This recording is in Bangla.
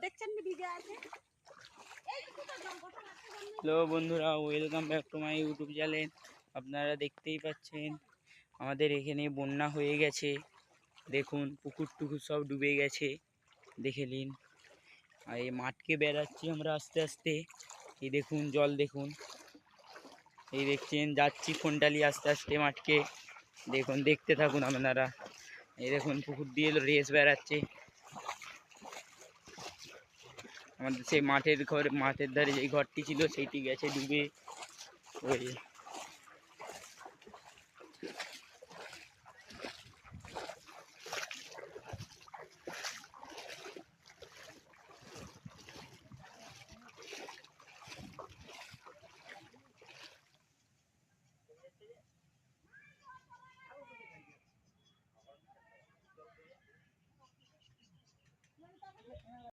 দেখছেন ভিজে আছে। হ্যালো বন্ধুরা, welcome back to my YouTube channel. আপনারা দেখতেই পাচ্ছেন আমাদের এখানে বন্যা হয়ে গেছে। দেখুন পুকুর টুকুর সব ডুবে গেছে, দেখে নিন। আর এই মাঠকে বেড়াচ্ছি আমরা আস্তে আস্তে। এই দেখুন জল দেখুন, এই দেখছেন যাচ্ছি ফোনটা নিয়ে আস্তে আস্তে মাঠকে। দেখুন, দেখতে থাকুন আপনারা। এই দেখুন পুকুর দিয়ে রেস বেড়াচ্ছে। আমাদের সেই মাঠের ধারে যেই ঘরটি ছিল সেইটি গেছে ডুবে। ওই